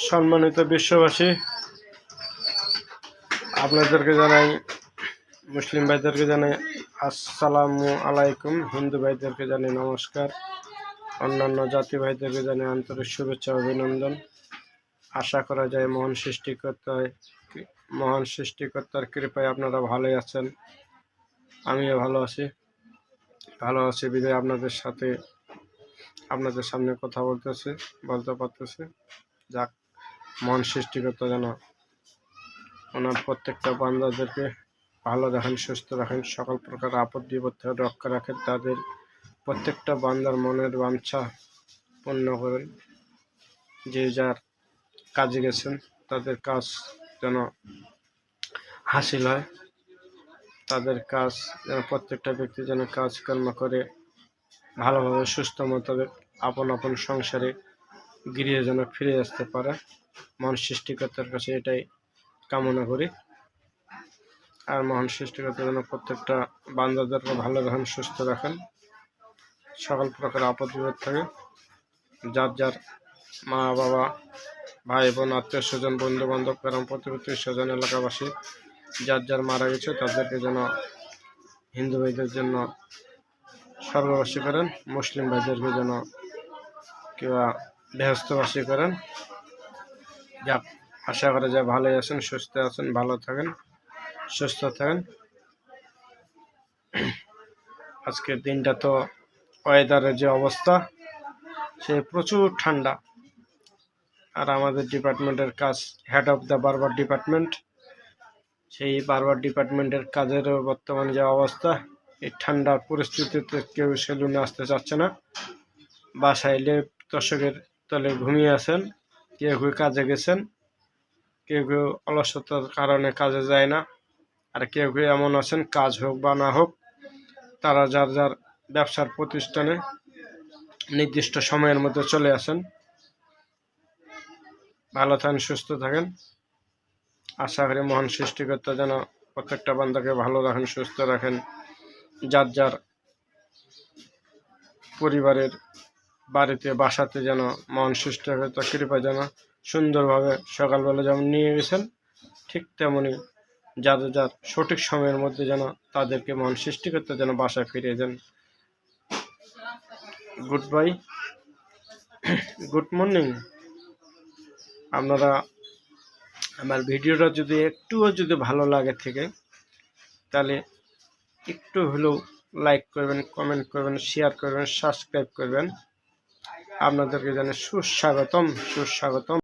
সম্মানিত বিশ্ববাসী, আপনাদেরকে জানাই, মুসলিম ভাইদেরকে জানাই আসসালামু আলাইকুম, হিন্দু ভাইদেরকে জানাই নমস্কার, অন্যান্য জাতি ভাইদেরকে জানাই আন্তরিক শুভেচ্ছা অভিনন্দন। আশা করা যায় মহান সৃষ্টিকর্তার কৃপায় আপনারা ভালোই আছেন। আমিও ভালো আছি বিদায় আপনাদের সামনে কথা বলতে পারতেছি। যাক, মহান সৃষ্টিকর্তা যেন ওনার প্রত্যেকটা বান্দাদেরকে ভালো রাখেন, সুস্থ রাখেন, সকল প্রকার আপদ বিপদ থেকে রক্ষা রাখেন, তাদের প্রত্যেকটা বান্দার মনের বাঞ্ছা পূর্ণ করেন। যে যার কাজে গেছেন তাদের কাজ যেন হাসিল হয়, তাদের কাজ যেন প্রত্যেকটা ব্যক্তি যেন কাজকর্ম করে ভালোভাবে সুস্থ মতো আপন আপন সংসারে গৃহে যেন ফিরে আসতে পারে। মহান সৃষ্টিকর্তার কাছে এটাই কামনা করি। আর মহান সৃষ্টিকর্তা যেন প্রত্যেকটা বান্দাদেরকে ভালো রাখেন, সুস্থ রাখেন, সকল প্রকার আপদ বিপদ থেকে যার যার মা বাবা ভাই বোন আত্মীয় স্বজন বন্ধু বান্ধব গ্রাম প্রতিবেশী স্বজন এলাকাবাসী যার যার মারা গেছে তাদেরকে যেন হিন্দু ভাইদের জন্য স্বর্গবাসী করেন, মুসলিম ভাইদেরকে যেন কিংবা বেহেশতবাসী করেন। যাক, আশা করা যায় ভালোই আছেন, সুস্থ আছেন, ভালো থাকেন, সুস্থ থাকেন। আজকের দিনটা তো ওয়েদারের যে অবস্থা, সে প্রচুর ঠান্ডা। আর আমাদের ডিপার্টমেন্টের কাজ, হেড অফ দ্য বারবার ডিপার্টমেন্ট, সেই বারবার ডিপার্টমেন্টের কাজেরও বর্তমান যে অবস্থা, এই ঠান্ডার পরিস্থিতিতে কেউ সেলুনে আসতে চাচ্ছে না, বাসায় দর্শকের তলে ঘুমিয়ে আছেন, কেউ কাজে গেছেন, কেউ অলসতার কারণে কাজে যায় না, আর কেউ এমন আছেন কাজ হোক বা না হোক তারা যার যার ব্যবসার প্রতিষ্ঠানে নির্দিষ্ট সময়ের মধ্যে চলে আসেন। ভালো থাকেন, সুস্থ থাকেন। আশা করি মহান সৃষ্টিকর্তা যেন প্রত্যেকটা বান্দাকে ভালো রাখেন, সুস্থ রাখেন, যার যার পরিবারের বাড়িতে বাসাতে যেন মহান সৃষ্টিকর্তা কৃপা যেন সুন্দরভাবে সকালবেলা যেমন নিয়ে গেছেন, ঠিক তেমনি যার যার সঠিক সময়ের মধ্যে যেন তাদেরকে মহান সৃষ্টিকর্তা যেন বাসায় ফিরিয়ে দেন। Good bye, good morning. আপনারা আমার ভিডিওটা যদি ভালো লাগে থেকে তাহলে একটু হলেও লাইক করবেন, কমেন্ট করবেন, শেয়ার করবেন, সাবস্ক্রাইব করবেন। আপনাদেরকে জানাই সুস্বাগতম।